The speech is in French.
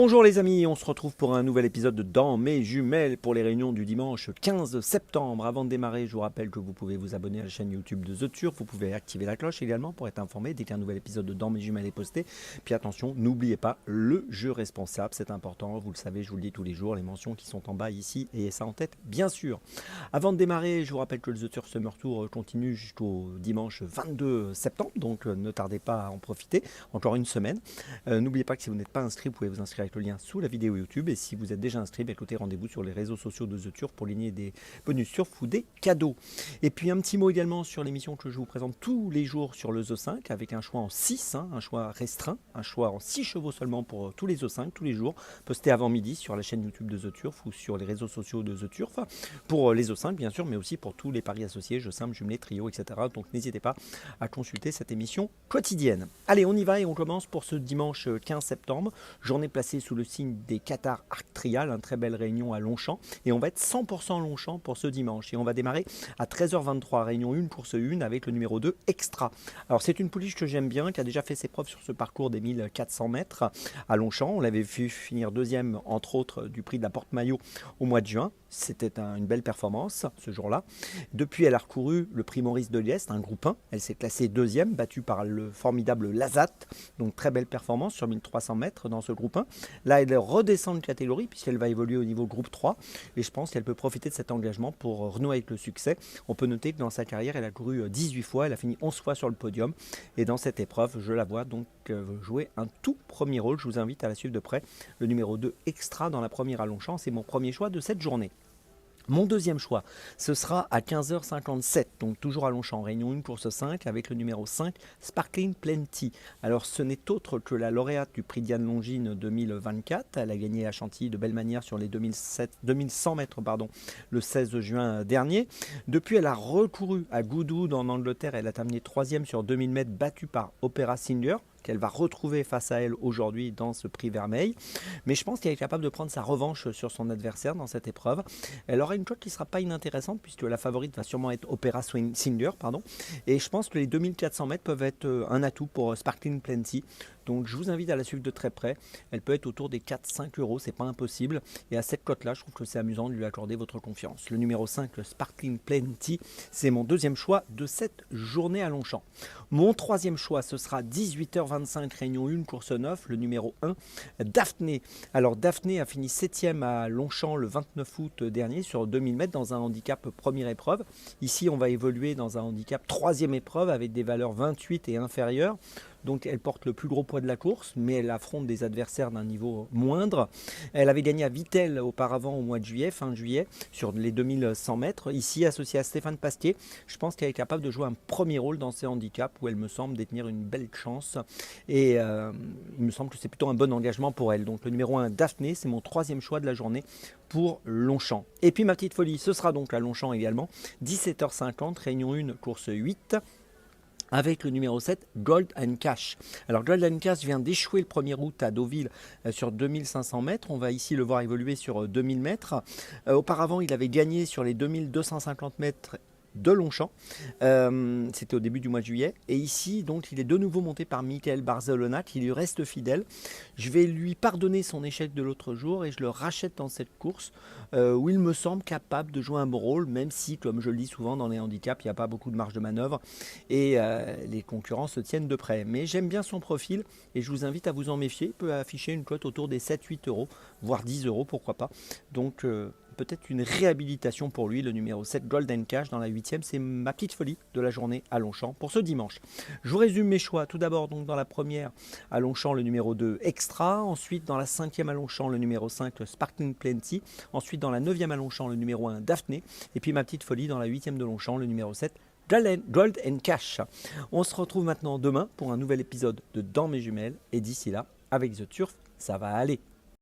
Bonjour les amis, on se retrouve pour un nouvel épisode de Dans mes jumelles pour les réunions du dimanche 15 septembre. Avant de démarrer, je vous rappelle que vous pouvez vous abonner à la chaîne YouTube de The Turf, vous pouvez activer la cloche également pour être informé dès qu'un nouvel épisode de Dans mes jumelles est posté. Puis attention, n'oubliez pas le jeu responsable, c'est important, vous le savez, je vous le dis tous les jours, les mentions qui sont en bas ici et ça en tête bien sûr. Avant de démarrer, je vous rappelle que le The Turf Summer Tour continue jusqu'au dimanche 22 septembre, donc ne tardez pas à en profiter, encore une semaine. N'oubliez pas que si vous n'êtes pas inscrit, vous pouvez vous inscrire avec le lien sous la vidéo YouTube. Et si vous êtes déjà inscrit, écoutez, rendez-vous sur les réseaux sociaux de The Turf pour gagner des bonus surf ou des cadeaux. Et puis un petit mot également sur l'émission que je vous présente tous les jours sur le The 5 avec un choix en 6, un choix restreint, un choix en 6 chevaux seulement pour tous les The 5, tous les jours, posté avant midi sur la chaîne YouTube de The Turf ou sur les réseaux sociaux de The Turf, pour les The 5 bien sûr, mais aussi pour tous les paris associés, jeux simples, jumelés, trio, etc. Donc n'hésitez pas à consulter cette émission quotidienne. Allez, on y va et on commence pour ce dimanche 15 septembre. Journée placée sous le signe des Qatar Arc Trial, une très belle réunion à Longchamp. Et on va être 100% Longchamp pour ce dimanche. Et on va démarrer à 13h23, réunion 1, course 1, avec le numéro 2, Extra. Alors c'est une pouliche que j'aime bien, qui a déjà fait ses preuves sur ce parcours des 1400 mètres à Longchamp. On l'avait vu finir deuxième, entre autres, du prix de la Porte-Maillot au mois de juin. C'était une belle performance ce jour-là. Depuis, elle a recouru le prix Maurice de Liest, un groupe 1. Elle s'est classée deuxième, battue par le formidable Lazat. Donc très belle performance sur 1300 mètres dans ce groupe 1. Là, elle redescend de catégorie puisqu'elle va évoluer au niveau groupe 3. Et je pense qu'elle peut profiter de cet engagement pour renouer avec le succès. On peut noter que dans sa carrière, elle a couru 18 fois. Elle a fini 11 fois sur le podium. Et dans cette épreuve, je la vois donc jouer un tout premier rôle. Je vous invite à la suivre de près. Le numéro 2 Extra dans la première à Longchamp. C'est mon premier choix de cette journée. Mon deuxième choix, ce sera à 15h57, donc toujours à Longchamp, réunion 1, course 5, avec le numéro 5, Sparkling Plenty. Alors ce n'est autre que la lauréate du prix Diane Longines 2024, elle a gagné à Chantilly de belle manière sur les 2100 mètres le 16 juin dernier. Depuis, elle a recouru à Goodwood en Angleterre, elle a terminé 3e sur 2000 mètres, battue par Opera Singer, qu'elle va retrouver face à elle aujourd'hui dans ce prix Vermeil. Mais je pense qu'elle est capable de prendre sa revanche sur son adversaire dans cette épreuve. Elle aura une cote qui ne sera pas inintéressante puisque la favorite va sûrement être Opera Singer. Et je pense que les 2400 mètres peuvent être un atout pour Sparkling Plenty. Donc je vous invite à la suivre de très près. Elle peut être autour des 4-5 euros, c'est pas impossible. Et à cette cote-là, je trouve que c'est amusant de lui accorder votre confiance. Le numéro 5, le Sparkling Plenty, c'est mon deuxième choix de cette journée à Longchamp. Mon troisième choix, ce sera 18h25, réunion 1, course 9, le numéro 1, Daphné. Alors Daphné a fini 7e à Longchamp le 29 août dernier sur 2000 mètres dans un handicap première épreuve. Ici, on va évoluer dans un handicap troisième épreuve avec des valeurs 28 et inférieures. Donc elle porte le plus gros poids de la course, mais elle affronte des adversaires d'un niveau moindre. Elle avait gagné à Vittel auparavant au mois de juillet, fin juillet, sur les 2100 mètres. Ici, associée à Stéphane Pastier, je pense qu'elle est capable de jouer un premier rôle dans ces handicaps où elle me semble détenir une belle chance. Et il me semble que c'est plutôt un bon engagement pour elle. Donc le numéro 1, Daphné, c'est mon troisième choix de la journée pour Longchamp. Et puis ma petite folie, ce sera donc à Longchamp également, 17h50, réunion 1, course 8. Avec le numéro 7, Gold and Cash. Alors Gold and Cash vient d'échouer le 1er août à Deauville sur 2500 mètres. On va ici le voir évoluer sur 2000 mètres. Auparavant, il avait gagné sur les 2250 mètres de Longchamp. C'était au début du mois de juillet. Et ici, donc, il est de nouveau monté par Michael Barzalona, qui lui reste fidèle. Je vais lui pardonner son échec de l'autre jour et je le rachète dans cette course où il me semble capable de jouer un bon rôle, même si, comme je le dis souvent, dans les handicaps, il n'y a pas beaucoup de marge de manœuvre et les concurrents se tiennent de près. Mais j'aime bien son profil et je vous invite à vous en méfier. Il peut afficher une cote autour des 7-8 euros, voire 10 euros, pourquoi pas. Donc, peut-être une réhabilitation pour lui, le numéro 7, Golden Cash dans la 8e. C'est ma petite folie de la journée à Longchamp pour ce dimanche. Je vous résume mes choix. Tout d'abord, donc dans la première à Longchamp, le numéro 2, Extra. Ensuite, dans la 5e à Longchamp, le numéro 5, Sparkling Plenty. Ensuite, dans la 9e à Longchamp, le numéro 1, Daphné. Et puis ma petite folie dans la 8e de Longchamp, le numéro 7, Gold and Cash. On se retrouve maintenant demain pour un nouvel épisode de Dans mes jumelles. Et d'ici là, avec The Turf, ça va aller.